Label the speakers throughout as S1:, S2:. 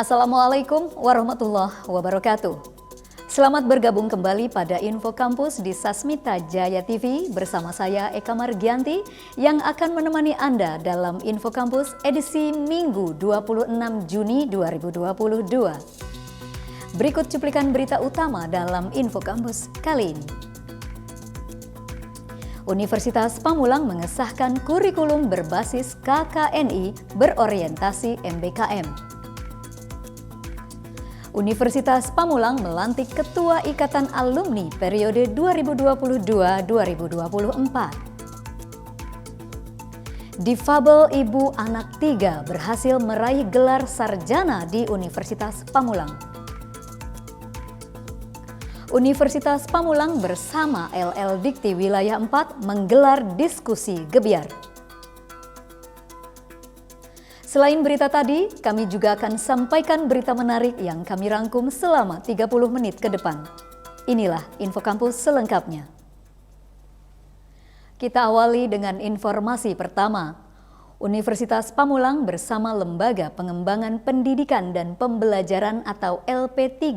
S1: Assalamualaikum warahmatullahi wabarakatuh. Selamat bergabung kembali pada Info Kampus di Sasmita Jaya TV bersama saya Eka Margianti yang akan menemani Anda dalam Info Kampus edisi Minggu 26 Juni 2022. Berikut cuplikan berita utama dalam Info Kampus kali ini. Universitas Pamulang mengesahkan kurikulum berbasis KKNI berorientasi MBKM. Universitas Pamulang melantik Ketua Ikatan Alumni periode 2022-2024. Difabel Ibu Anak 3 berhasil meraih gelar sarjana di Universitas Pamulang. Universitas Pamulang bersama LL Dikti Wilayah 4 menggelar diskusi gebiar. Selain berita tadi, kami juga akan sampaikan berita menarik yang kami rangkum selama 30 menit ke depan. Inilah Info Kampus selengkapnya. Kita awali dengan informasi pertama. Universitas Pamulang bersama Lembaga Pengembangan Pendidikan dan Pembelajaran atau LP3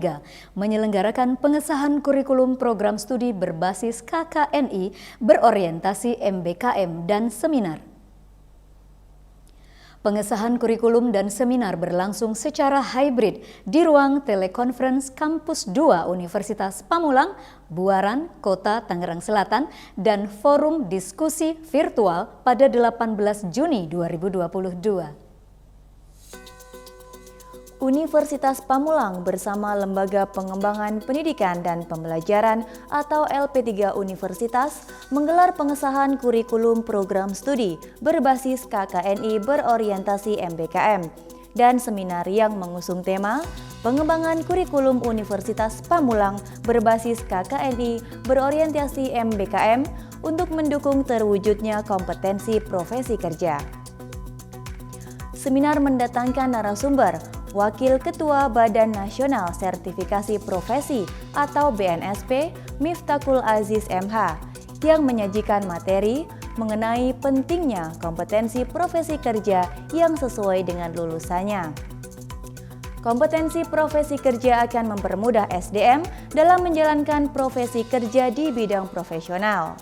S1: menyelenggarakan pengesahan kurikulum program studi berbasis KKNI berorientasi MBKM dan seminar. Pengesahan kurikulum dan seminar berlangsung secara hybrid di ruang telekonferensi Kampus 2 Universitas Pamulang, Buaran, Kota Tangerang Selatan, dan forum diskusi virtual pada 18 Juni 2022.
S2: Universitas Pamulang bersama Lembaga Pengembangan Pendidikan dan Pembelajaran atau LP3 Universitas menggelar pengesahan kurikulum program studi berbasis KKNI berorientasi MBKM dan seminar yang mengusung tema Pengembangan Kurikulum Universitas Pamulang berbasis KKNI berorientasi MBKM untuk mendukung terwujudnya kompetensi profesi kerja. Seminar mendatangkan narasumber Wakil Ketua Badan Nasional Sertifikasi Profesi atau BNSP, Miftahul Aziz MH, yang menyajikan materi mengenai pentingnya kompetensi profesi kerja yang sesuai dengan lulusannya. Kompetensi profesi kerja akan mempermudah SDM dalam menjalankan profesi kerja di bidang profesional.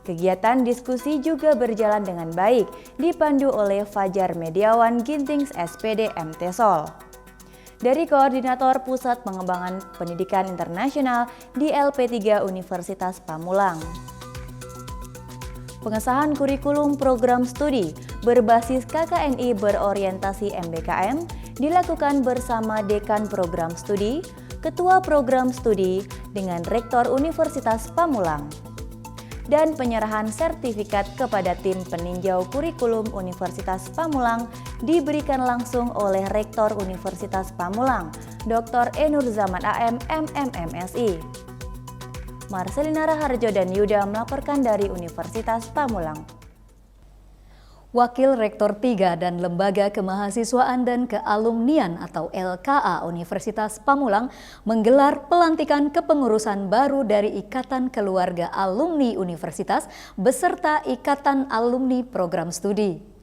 S2: Kegiatan diskusi juga berjalan dengan baik, dipandu oleh Fajar Mediawan Gintings SPD MT Sol. Dari Koordinator Pusat Pengembangan Pendidikan Internasional di LP3 Universitas Pamulang. Pengesahan kurikulum program studi berbasis KKNI berorientasi MBKM dilakukan bersama Dekan Program Studi, Ketua Program Studi dengan Rektor Universitas Pamulang. Dan penyerahan sertifikat kepada tim peninjau kurikulum Universitas Pamulang diberikan langsung oleh Rektor Universitas Pamulang, Dr. Enur Zaman AM, MMMSI. Marcelina Raharjo dan Yuda melaporkan dari Universitas Pamulang.
S1: Wakil Rektor 3 dan Lembaga Kemahasiswaan dan Kealumnian atau LKA Universitas Pamulang menggelar pelantikan kepengurusan baru dari Ikatan Keluarga Alumni Universitas beserta Ikatan Alumni Program Studi.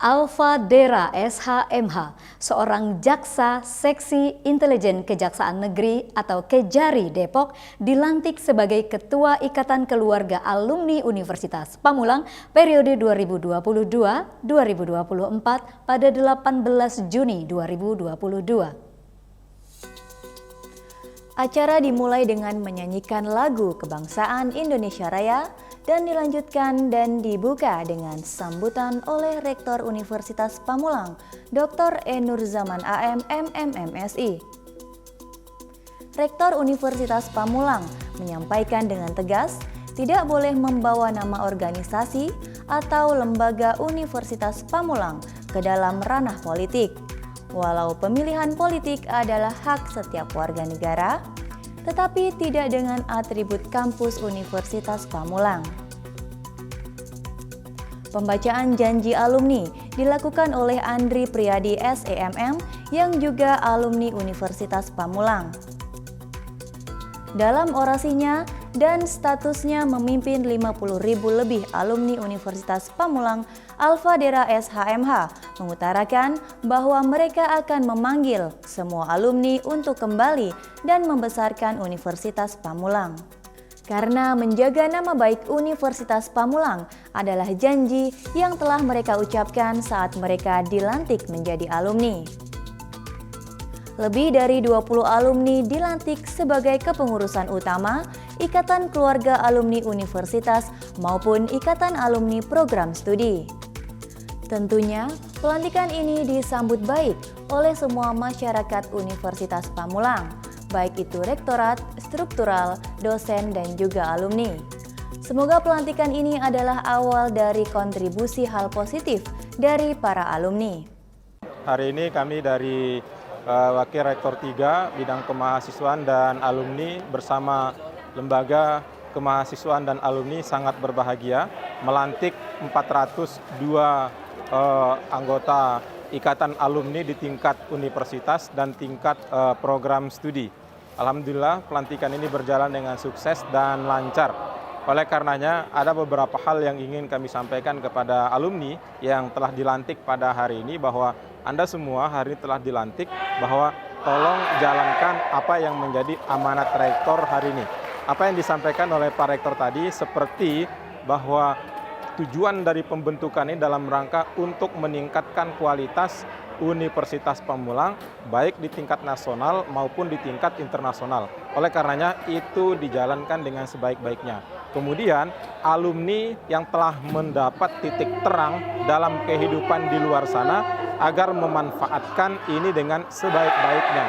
S1: Alfa Dera SHMH, seorang jaksa seksi intelijen Kejaksaan Negeri atau Kejari Depok, dilantik sebagai Ketua Ikatan Keluarga Alumni Universitas Pamulang periode 2022-2024 pada 18 Juni 2022.
S2: Acara dimulai dengan menyanyikan lagu Kebangsaan Indonesia Raya dan dilanjutkan dan dibuka dengan sambutan oleh Rektor Universitas Pamulang, Dr. Enur Zaman AM, MMMSI. Rektor Universitas Pamulang menyampaikan dengan tegas tidak boleh membawa nama organisasi atau lembaga Universitas Pamulang ke dalam ranah politik. Walau pemilihan politik adalah hak setiap warga negara, tetapi tidak dengan atribut kampus Universitas Pamulang. Pembacaan janji alumni dilakukan oleh Andri Priadi SEMM yang juga alumni Universitas Pamulang. Dalam orasinya, dan statusnya memimpin 50.000 lebih alumni Universitas Pamulang, Alfadera SHMH, mengutarakan bahwa mereka akan memanggil semua alumni untuk kembali dan membesarkan Universitas Pamulang. Karena menjaga nama baik Universitas Pamulang adalah janji yang telah mereka ucapkan saat mereka dilantik menjadi alumni. Lebih dari 20 alumni dilantik sebagai kepengurusan utama Ikatan Keluarga Alumni Universitas maupun Ikatan Alumni Program Studi. Tentunya, pelantikan ini disambut baik oleh semua masyarakat Universitas Pamulang, baik itu rektorat, struktural, dosen, dan juga alumni. Semoga pelantikan ini adalah awal dari kontribusi hal positif dari para alumni.
S3: Hari ini kami dari Wakil Rektor 3 Bidang Kemahasiswaan dan Alumni bersama Lembaga Kemahasiswaan dan Alumni sangat berbahagia melantik 402 anggota Ikatan Alumni di tingkat universitas dan tingkat program studi. Alhamdulillah pelantikan ini berjalan dengan sukses dan lancar. Oleh karenanya ada beberapa hal yang ingin kami sampaikan kepada alumni yang telah dilantik pada hari ini, bahwa Anda semua hari ini telah dilantik, bahwa tolong jalankan apa yang menjadi amanat rektor hari ini. Apa yang disampaikan oleh Pak Rektor tadi seperti bahwa tujuan dari pembentukan ini dalam rangka untuk meningkatkan kualitas Universitas Pamulang baik di tingkat nasional maupun di tingkat internasional. Oleh karenanya itu dijalankan dengan sebaik-baiknya. Kemudian alumni yang telah mendapat titik terang dalam kehidupan di luar sana agar memanfaatkan ini dengan sebaik-baiknya.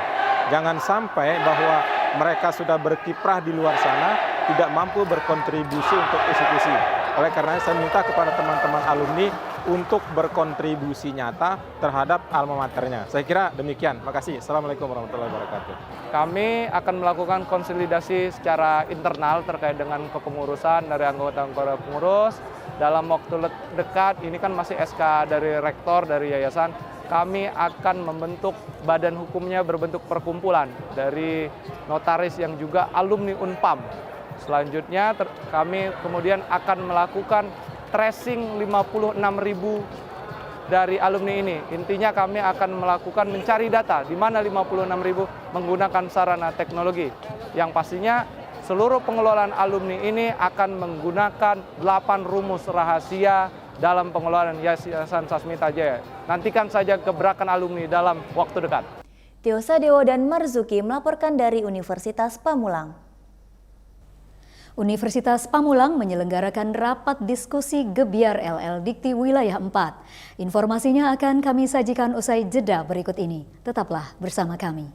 S3: Jangan sampai bahwa mereka sudah berkiprah di luar sana tidak mampu berkontribusi untuk institusi. Oleh karenanya saya minta kepada teman-teman alumni untuk berkontribusi nyata terhadap alma maternya. Saya kira demikian. Makasih. Assalamualaikum warahmatullahi wabarakatuh.
S4: Kami akan melakukan konsolidasi secara internal terkait dengan kepengurusan dari anggota-anggota pengurus. Dalam waktu dekat, ini kan masih SK dari rektor, dari yayasan, kami akan membentuk badan hukumnya berbentuk perkumpulan dari notaris yang juga alumni Unpam. Selanjutnya kami kemudian akan melakukan tracing 56.000 dari alumni ini. Intinya kami akan melakukan mencari data di mana 56.000 menggunakan sarana teknologi. Yang pastinya seluruh pengelolaan alumni ini akan menggunakan 8 rumus rahasia dalam pengelolaan Yayasan Sasmita Jaya. Nantikan saja gebrakan alumni dalam waktu dekat.
S2: Tio Sadewo dan Marzuki melaporkan dari Universitas Pamulang.
S1: Universitas Pamulang menyelenggarakan rapat diskusi Gebiar LL Dikti Wilayah 4. Informasinya akan kami sajikan usai jeda berikut ini. Tetaplah bersama kami.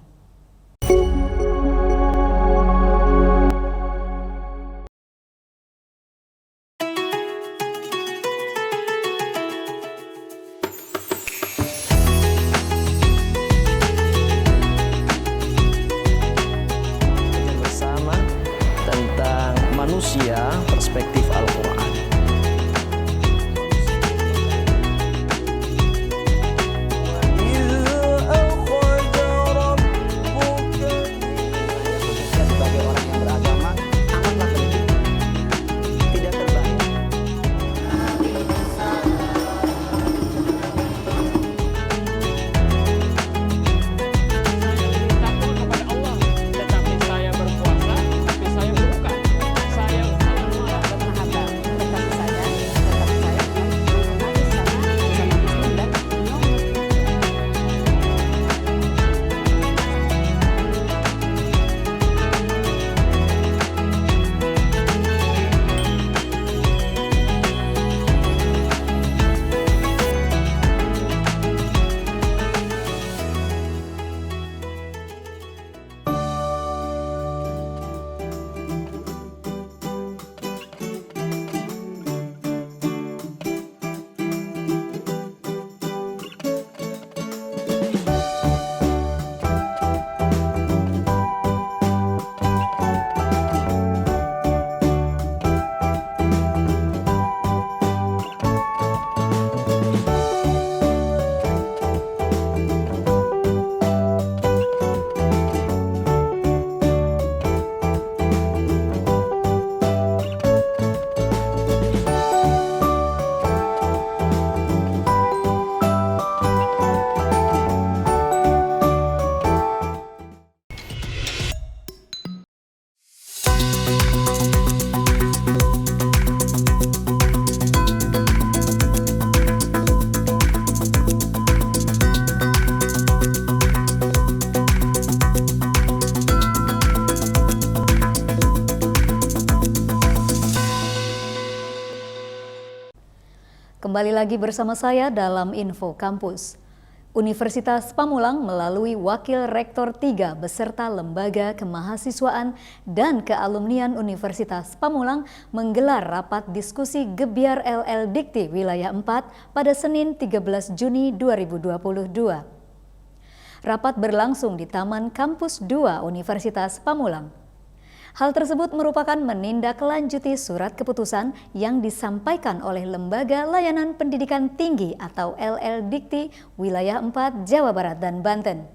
S5: Manusia perspektif Al-Quran.
S1: Kembali lagi bersama saya dalam Info Kampus. Universitas Pamulang melalui Wakil Rektor 3 beserta Lembaga Kemahasiswaan dan Kealumnian Universitas Pamulang menggelar rapat diskusi Gebyar LL Dikti Wilayah 4 pada Senin 13 Juni 2022. Rapat berlangsung di Taman Kampus 2 Universitas Pamulang. Hal tersebut merupakan menindaklanjuti surat keputusan yang disampaikan oleh Lembaga Layanan Pendidikan Tinggi atau LL Dikti Wilayah 4 Jawa Barat dan Banten.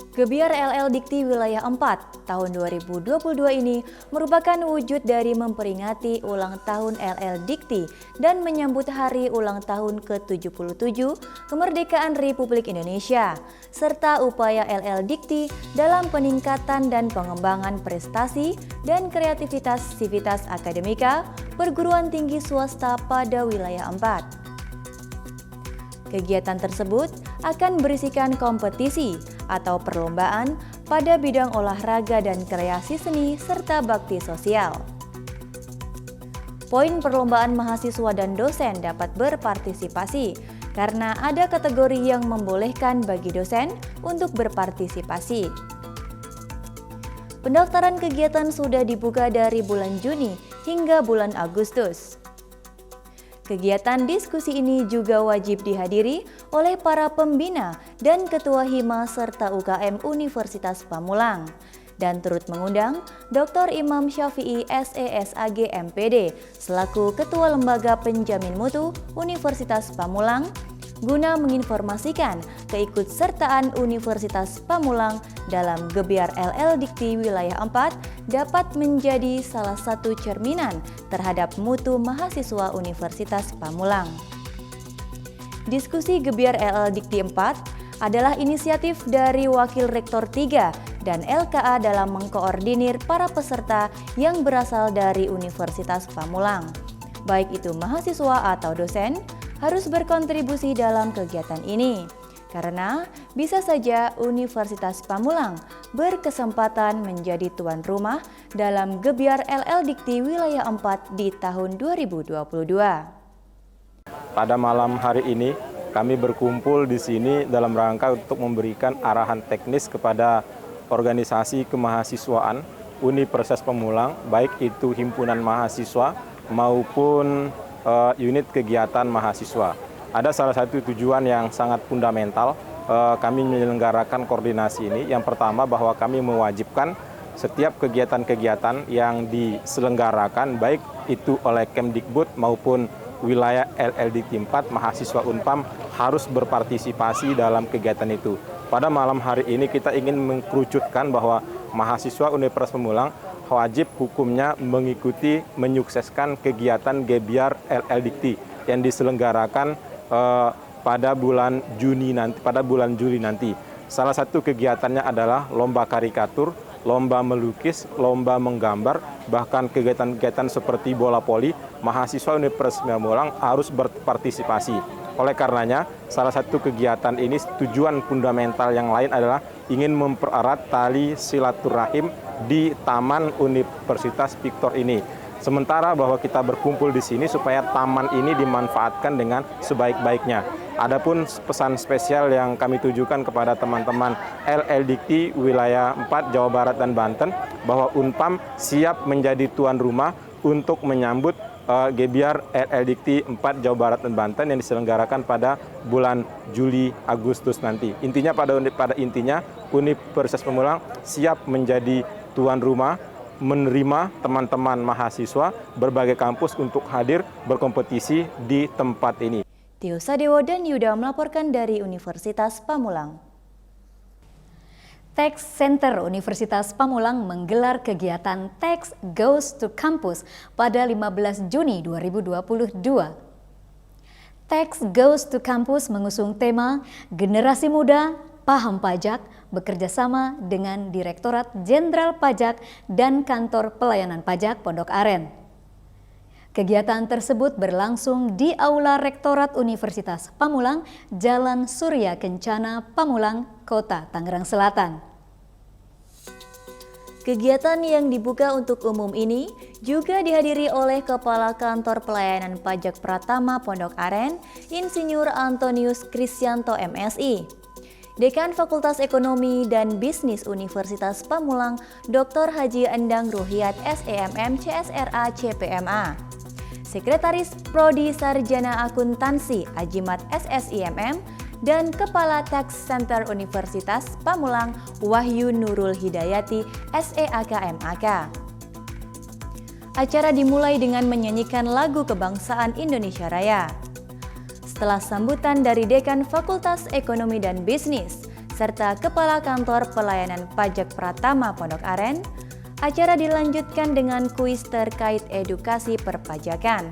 S2: Gebyar LL Dikti Wilayah 4 tahun 2022 ini merupakan wujud dari memperingati ulang tahun LL Dikti dan menyambut hari ulang tahun ke-77 kemerdekaan Republik Indonesia, serta upaya LL Dikti dalam peningkatan dan pengembangan prestasi dan kreativitas sivitas akademika perguruan tinggi swasta pada wilayah 4. Kegiatan tersebut akan berisikan kompetisi atau perlombaan pada bidang olahraga dan kreasi seni serta bakti sosial. Poin perlombaan mahasiswa dan dosen dapat berpartisipasi karena ada kategori yang membolehkan bagi dosen untuk berpartisipasi. Pendaftaran kegiatan sudah dibuka dari bulan Juni hingga bulan Agustus. Kegiatan diskusi ini juga wajib dihadiri oleh para pembina dan ketua Hima serta UKM Universitas Pamulang dan turut mengundang Dr. Imam Syafi'i SESAG MPD selaku Ketua Lembaga Penjamin Mutu Universitas Pamulang guna menginformasikan keikutsertaan Universitas Pamulang dalam Gebyar LL Dikti Wilayah 4 dapat menjadi salah satu cerminan terhadap mutu mahasiswa Universitas Pamulang. Diskusi Gebyar LL Dikti 4 adalah inisiatif dari Wakil Rektor 3 dan LKA dalam mengkoordinir para peserta yang berasal dari Universitas Pamulang, baik itu mahasiswa atau dosen, harus berkontribusi dalam kegiatan ini, karena bisa saja Universitas Pamulang berkesempatan menjadi tuan rumah dalam Gebyar LL Dikti Wilayah 4 di tahun 2022.
S3: Pada malam hari ini, kami berkumpul di sini dalam rangka untuk memberikan arahan teknis kepada organisasi kemahasiswaan Universitas Pamulang, baik itu himpunan mahasiswa maupun unit kegiatan mahasiswa. Ada salah satu tujuan yang sangat fundamental kami menyelenggarakan koordinasi ini. Yang pertama bahwa kami mewajibkan setiap kegiatan-kegiatan yang diselenggarakan baik itu oleh Kemdikbud maupun wilayah LL Dikti 4 mahasiswa Unpam harus berpartisipasi dalam kegiatan itu. Pada malam hari ini kita ingin mengkerucutkan bahwa mahasiswa Universitas Pamulang wajib hukumnya mengikuti menyukseskan kegiatan Gebyar LL Dikti yang diselenggarakan pada bulan Juli nanti. Salah satu kegiatannya adalah lomba karikatur, lomba melukis, lomba menggambar, bahkan kegiatan-kegiatan seperti bola voli, mahasiswa Universitas Pamulang harus berpartisipasi. Oleh karenanya, salah satu kegiatan ini tujuan fundamental yang lain adalah ingin mempererat tali silaturahim di Taman Universitas Victor ini. Sementara bahwa kita berkumpul di sini supaya taman ini dimanfaatkan dengan sebaik-baiknya. Adapun pesan spesial yang kami tujukan kepada teman-teman LL Dikti Wilayah 4 Jawa Barat dan Banten bahwa Unpam siap menjadi tuan rumah untuk menyambut Gebyar LL Dikti 4 Jawa Barat dan Banten yang diselenggarakan pada bulan Juli Agustus nanti. Intinya pada intinya Universitas Pamulang siap menjadi tuan rumah, menerima teman-teman mahasiswa berbagai kampus untuk hadir berkompetisi di tempat ini.
S2: Tio Sadewo dan Yuda melaporkan dari Universitas Pamulang.
S1: Tax Center Universitas Pamulang menggelar kegiatan Tax Goes to Campus pada 15 Juni 2022. Tax Goes to Campus mengusung tema Generasi Muda Paham Pajak bekerja sama dengan Direktorat Jenderal Pajak dan Kantor Pelayanan Pajak Pondok Aren. Kegiatan tersebut berlangsung di Aula Rektorat Universitas Pamulang, Jalan Surya Kencana, Pamulang, Kota Tangerang Selatan.
S2: Kegiatan yang dibuka untuk umum ini juga dihadiri oleh Kepala Kantor Pelayanan Pajak Pratama Pondok Aren, Insinyur Antonius Krisyanto MSI. Dekan Fakultas Ekonomi dan Bisnis Universitas Pamulang, Dr. Haji Endang Ruhiat SEMM CSRA CPMA. Sekretaris Prodi Sarjana Akuntansi Ajimat SSIMM dan Kepala Tax Center Universitas Pamulang Wahyu Nurul Hidayati SEAKMAK. Acara dimulai dengan menyanyikan lagu kebangsaan Indonesia Raya. Setelah sambutan dari Dekan Fakultas Ekonomi dan Bisnis serta Kepala Kantor Pelayanan Pajak Pratama Pondok Aren, acara dilanjutkan dengan kuis terkait edukasi perpajakan.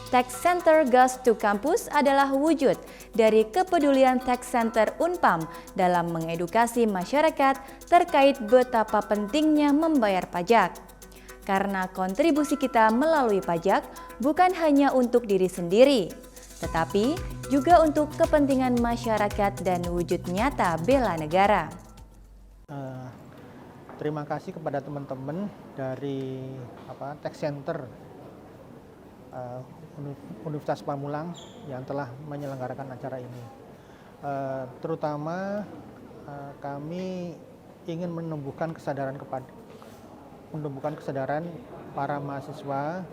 S2: Tax Center Goes to Campus adalah wujud dari kepedulian Tax Center Unpam dalam mengedukasi masyarakat terkait betapa pentingnya membayar pajak. Karena kontribusi kita melalui pajak bukan hanya untuk diri sendiri, tetapi juga untuk kepentingan masyarakat dan wujud nyata bela negara.
S6: Terima kasih kepada teman-teman dari Tax Center Universitas Pamulang yang telah menyelenggarakan acara ini. Terutama kami ingin menumbuhkan kesadaran para mahasiswa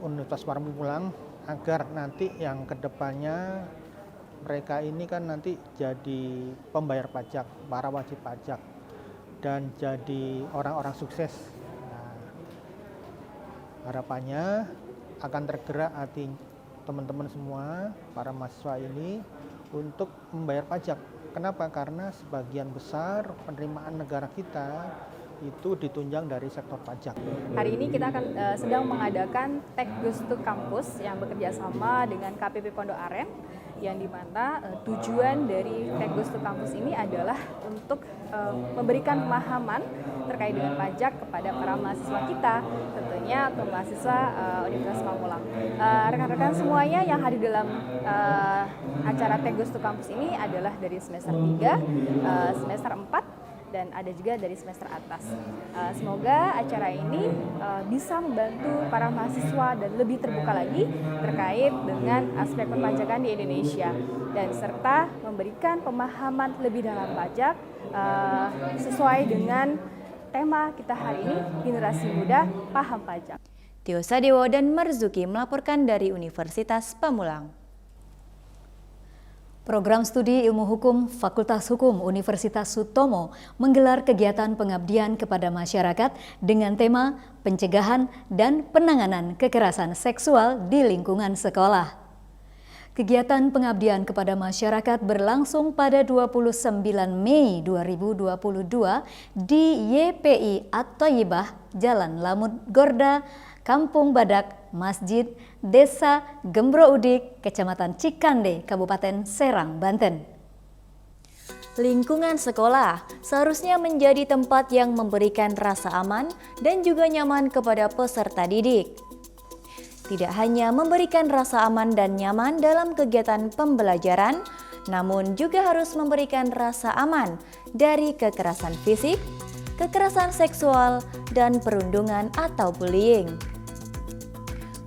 S6: Universitas Pamulang agar nanti yang kedepannya mereka ini kan nanti jadi pembayar pajak, para wajib pajak, dan jadi orang-orang sukses. Nah, harapannya akan tergerak hati teman-teman semua, para mahasiswa ini untuk membayar pajak. Kenapa? Karena sebagian besar penerimaan negara kita itu ditunjang dari sektor pajak.
S7: Hari ini kita akan sedang mengadakan Tax Goes to Campus yang bekerja sama dengan KPP Pondok Aren, yang dimana tujuan dari Tax Goes to Campus ini adalah untuk memberikan pemahaman terkait dengan pajak kepada para mahasiswa kita, tentunya untuk mahasiswa Universitas Pamulang. Rekan-rekan semuanya yang hadir dalam acara Tax Goes to Campus ini adalah dari semester 3, semester 4, dan ada juga dari semester atas. Semoga acara ini bisa membantu para mahasiswa dan lebih terbuka lagi terkait dengan aspek perpajakan di Indonesia, dan serta memberikan pemahaman lebih dalam pajak sesuai dengan tema kita hari ini, Generasi Muda Paham Pajak.
S2: Tio Sadewo dan Marzuki melaporkan dari Universitas Pamulang.
S1: Program Studi Ilmu Hukum Fakultas Hukum Universitas Sutomo menggelar kegiatan pengabdian kepada masyarakat dengan tema pencegahan dan penanganan kekerasan seksual di lingkungan sekolah. Kegiatan pengabdian kepada masyarakat berlangsung pada 29 Mei 2022 di YPI At-Thayyibah, Jalan Lamut Gorda, Kampung Badak, Masjid, Desa Gembro Udik, Kecamatan Cikande, Kabupaten Serang, Banten.
S2: Lingkungan sekolah seharusnya menjadi tempat yang memberikan rasa aman dan juga nyaman kepada peserta didik. Tidak hanya memberikan rasa aman dan nyaman dalam kegiatan pembelajaran, namun juga harus memberikan rasa aman dari kekerasan fisik, kekerasan seksual, dan perundungan atau bullying.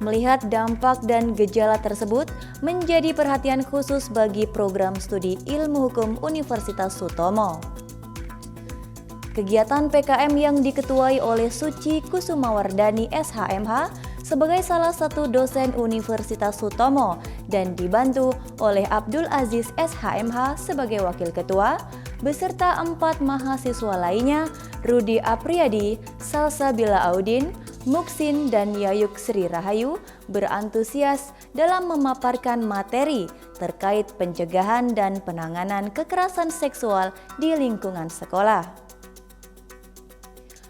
S2: Melihat dampak dan gejala tersebut menjadi perhatian khusus bagi program studi Ilmu Hukum Universitas Sutomo. Kegiatan PKM yang diketuai oleh Suci Kusumawardani SHMH sebagai salah satu dosen Universitas Sutomo dan dibantu oleh Abdul Aziz SHMH sebagai wakil ketua, beserta 4 mahasiswa lainnya, Rudi Apriyadi, Salsabila Audin, Muksin, dan Yayuk Sri Rahayu berantusias dalam memaparkan materi terkait pencegahan dan penanganan kekerasan seksual di lingkungan sekolah.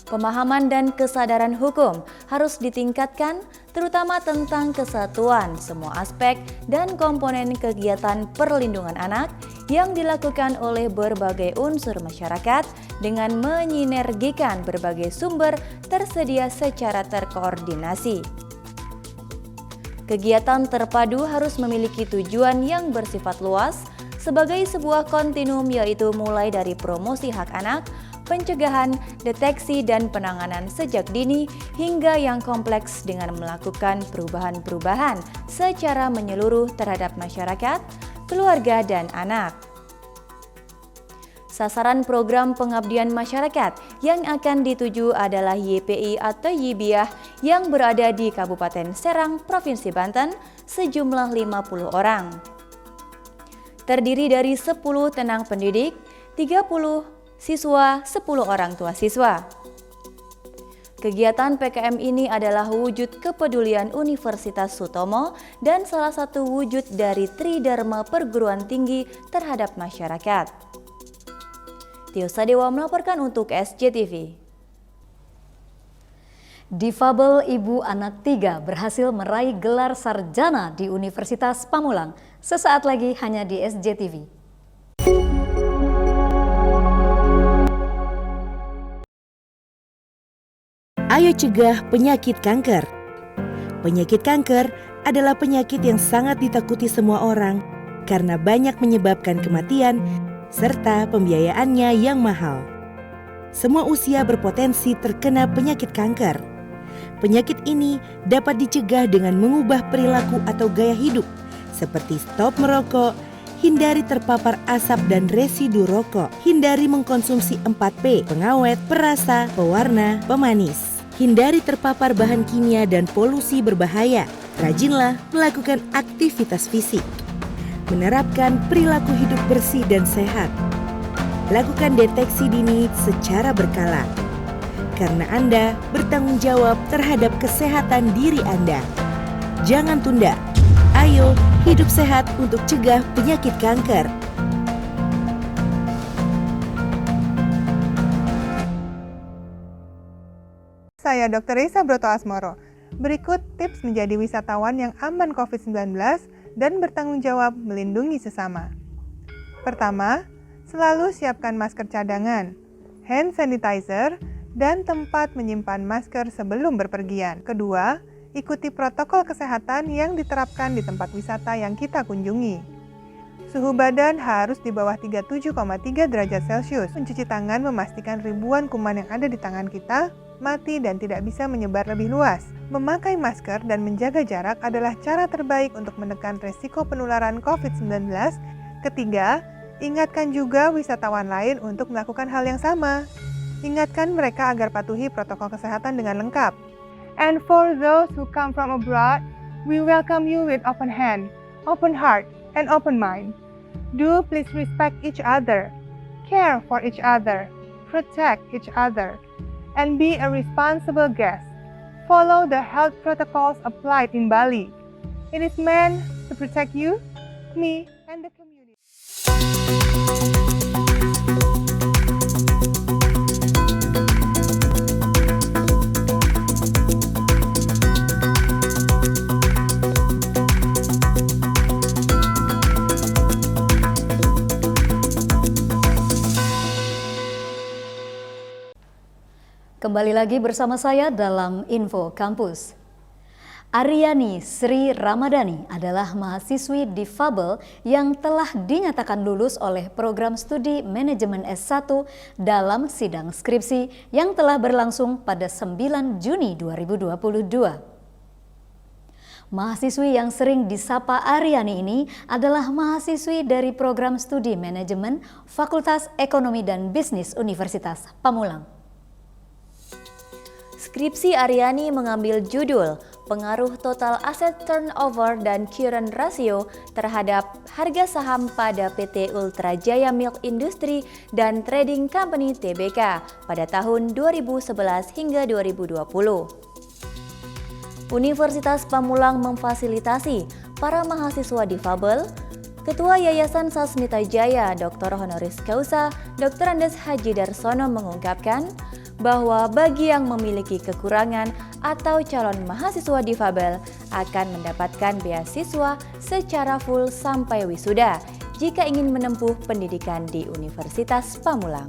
S2: Pemahaman dan kesadaran hukum harus ditingkatkan, terutama tentang kesatuan semua aspek dan komponen kegiatan perlindungan anak yang dilakukan oleh berbagai unsur masyarakat dengan menyinergikan berbagai sumber tersedia secara terkoordinasi. Kegiatan terpadu harus memiliki tujuan yang bersifat luas sebagai sebuah kontinum, yaitu mulai dari promosi hak anak, pencegahan, deteksi, dan penanganan sejak dini hingga yang kompleks dengan melakukan perubahan-perubahan secara menyeluruh terhadap masyarakat, keluarga, dan anak. Sasaran program pengabdian masyarakat yang akan dituju adalah YPI atau Yibiah yang berada di Kabupaten Serang, Provinsi Banten, sejumlah 50 orang. Terdiri dari 10 tenang pendidik, 30 siswa, 10 orang tua siswa. Kegiatan PKM ini adalah wujud kepedulian Universitas Sutomo dan salah satu wujud dari Tridharma Perguruan Tinggi terhadap masyarakat. Tio Sadewa melaporkan untuk SCTV.
S1: Difabel ibu anak 3 berhasil meraih gelar sarjana di Universitas Pamulang. Sesaat lagi hanya di SCTV.
S8: Ayo cegah penyakit kanker. Penyakit kanker adalah penyakit yang sangat ditakuti semua orang karena banyak menyebabkan kematian serta pembiayaannya yang mahal. Semua usia berpotensi terkena penyakit kanker. Penyakit ini dapat dicegah dengan mengubah perilaku atau gaya hidup seperti stop merokok, hindari terpapar asap dan residu rokok, hindari mengkonsumsi 4P, pengawet, perasa, pewarna, pemanis. Hindari terpapar bahan kimia dan polusi berbahaya. Rajinlah melakukan aktivitas fisik. Menerapkan perilaku hidup bersih dan sehat. Lakukan deteksi dini secara berkala. Karena Anda bertanggung jawab terhadap kesehatan diri Anda. Jangan tunda. Ayo hidup sehat untuk cegah penyakit kanker.
S9: Saya Dr. Risa Broto Asmoro. Berikut tips menjadi wisatawan yang aman COVID-19 dan bertanggung jawab melindungi sesama. Pertama, selalu siapkan masker cadangan, hand sanitizer, dan tempat menyimpan masker sebelum berpergian. Kedua, ikuti protokol kesehatan yang diterapkan di tempat wisata yang kita kunjungi. Suhu badan harus di bawah 37,3 derajat Celcius. Mencuci tangan memastikan ribuan kuman yang ada di tangan kita mati dan tidak bisa menyebar lebih luas. Memakai masker dan menjaga jarak adalah cara terbaik untuk menekan resiko penularan COVID-19. Ketiga, ingatkan juga wisatawan lain untuk melakukan hal yang sama. Ingatkan mereka agar patuhi protokol kesehatan dengan lengkap. And for those who come from abroad, we welcome you with open hand, open heart, and open mind. Do please respect each other, care for each other, protect each other, and be a responsible guest. Follow the health protocols applied in Bali. It is meant to protect you, me, and the community.
S1: Kembali lagi bersama saya dalam Info Kampus. Aryani Sri Ramadhani adalah mahasiswi difabel yang telah dinyatakan lulus oleh program studi manajemen S1 dalam sidang skripsi yang telah berlangsung pada 9 Juni 2022. Mahasiswi yang sering disapa Aryani ini adalah mahasiswi dari program studi manajemen Fakultas Ekonomi dan Bisnis Universitas Pamulang.
S2: Skripsi Aryani mengambil judul Pengaruh Total Asset Turnover dan Current Ratio terhadap harga saham pada PT Ultra Jaya Milk Industry dan Trading Company Tbk pada tahun 2011 hingga 2020. Universitas Pamulang memfasilitasi para mahasiswa difabel. Ketua Yayasan Sasmita Jaya, Dr. Honoris Causa, Dr. Andes Haji Darsono mengungkapkan bahwa bagi yang memiliki kekurangan atau calon mahasiswa difabel akan mendapatkan beasiswa secara full sampai wisuda jika ingin menempuh pendidikan di Universitas Pamulang.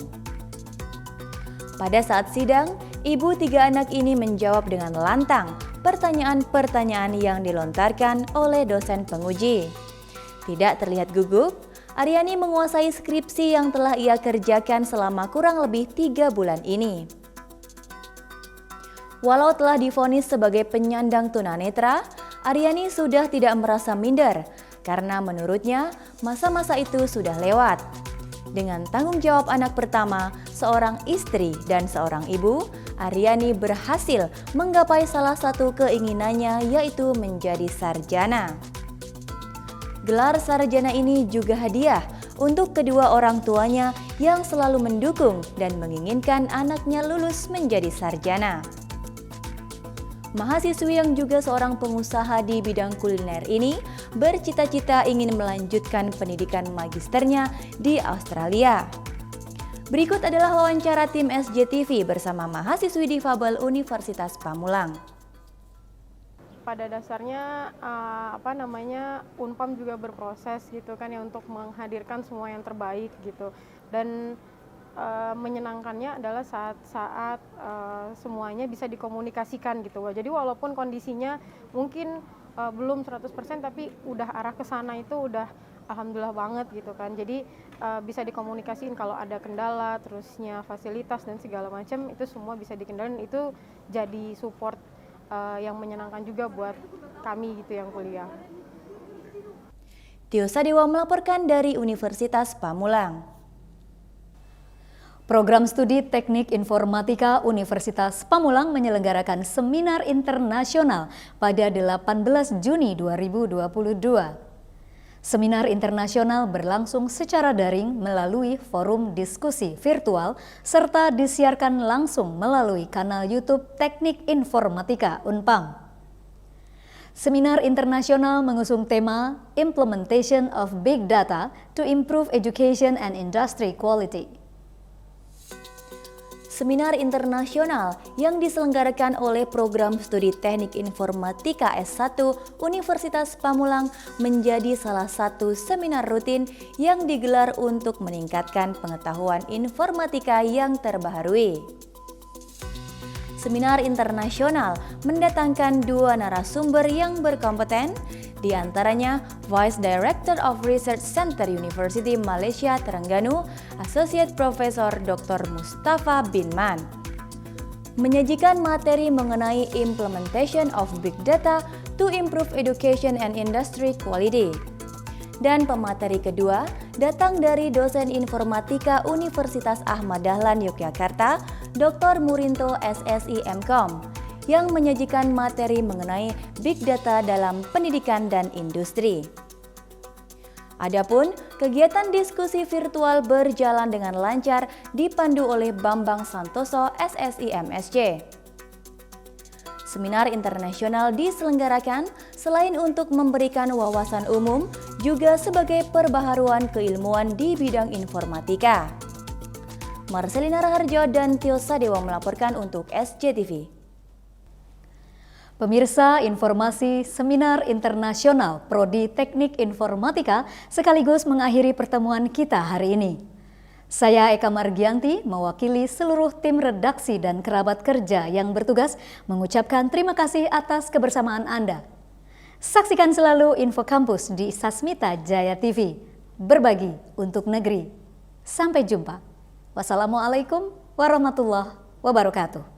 S2: Pada saat sidang, ibu 3 anak ini menjawab dengan lantang pertanyaan-pertanyaan yang dilontarkan oleh dosen penguji. Tidak terlihat gugup, Aryani menguasai skripsi yang telah ia kerjakan selama kurang lebih 3 bulan ini. Walau telah divonis sebagai penyandang tunanetra, Aryani sudah tidak merasa minder karena menurutnya masa-masa itu sudah lewat. Dengan tanggung jawab anak pertama, seorang istri dan seorang ibu, Aryani berhasil menggapai salah satu keinginannya, yaitu menjadi sarjana. Gelar sarjana ini juga hadiah untuk kedua orang tuanya yang selalu mendukung dan menginginkan anaknya lulus menjadi sarjana. Mahasiswi yang juga seorang pengusaha di bidang kuliner ini bercita-cita ingin melanjutkan pendidikan magisternya di Australia. Berikut adalah wawancara tim SJTV bersama mahasiswi difabel Universitas Pamulang.
S10: Pada dasarnya Unpam juga berproses gitu kan ya untuk menghadirkan semua yang terbaik gitu, dan menyenangkannya adalah saat semuanya bisa dikomunikasikan gitu. Jadi walaupun kondisinya mungkin belum 100% tapi udah arah ke sana itu udah alhamdulillah banget gitu kan. Jadi bisa dikomunikasiin kalau ada kendala, terusnya fasilitas dan segala macam itu semua bisa dikendalikan. Itu jadi support yang menyenangkan juga buat kami gitu yang kuliah.
S2: Tio Sadewa melaporkan dari Universitas Pamulang.
S1: Program Studi Teknik Informatika Universitas Pamulang menyelenggarakan seminar internasional pada 18 Juni 2022. Seminar internasional berlangsung secara daring melalui forum diskusi virtual serta disiarkan langsung melalui kanal YouTube Teknik Informatika Unpam. Seminar internasional mengusung tema Implementation of Big Data to Improve Education and Industry Quality.
S2: Seminar internasional yang diselenggarakan oleh Program Studi Teknik Informatika S1 Universitas Pamulang menjadi salah satu seminar rutin yang digelar untuk meningkatkan pengetahuan informatika yang terbaharui. Seminar internasional mendatangkan 2 narasumber yang berkompeten, di antaranya Vice Director of Research Center University Malaysia Terengganu, Associate Professor Dr. Mustafa Binman, menyajikan materi mengenai Implementation of Big Data to Improve Education and Industry Quality. Dan pemateri kedua datang dari dosen informatika Universitas Ahmad Dahlan Yogyakarta, Dr. Murinto SSI MKom, yang menyajikan materi mengenai Big Data dalam pendidikan dan industri. Adapun kegiatan diskusi virtual berjalan dengan lancar dipandu oleh Bambang Santoso SSI MSc. Seminar internasional diselenggarakan selain untuk memberikan wawasan umum, juga sebagai perbaharuan keilmuan di bidang informatika. Marcelina Raharjo dan Tio Sadewa melaporkan untuk SJTV.
S1: Pemirsa, informasi seminar internasional Prodi Teknik Informatika sekaligus mengakhiri pertemuan kita hari ini. Saya Eka Margianti mewakili seluruh tim redaksi dan kerabat kerja yang bertugas mengucapkan terima kasih atas kebersamaan Anda. Saksikan selalu info kampus di Sasmita Jaya TV. Berbagi untuk negeri. Sampai jumpa. Wassalamualaikum warahmatullahi wabarakatuh.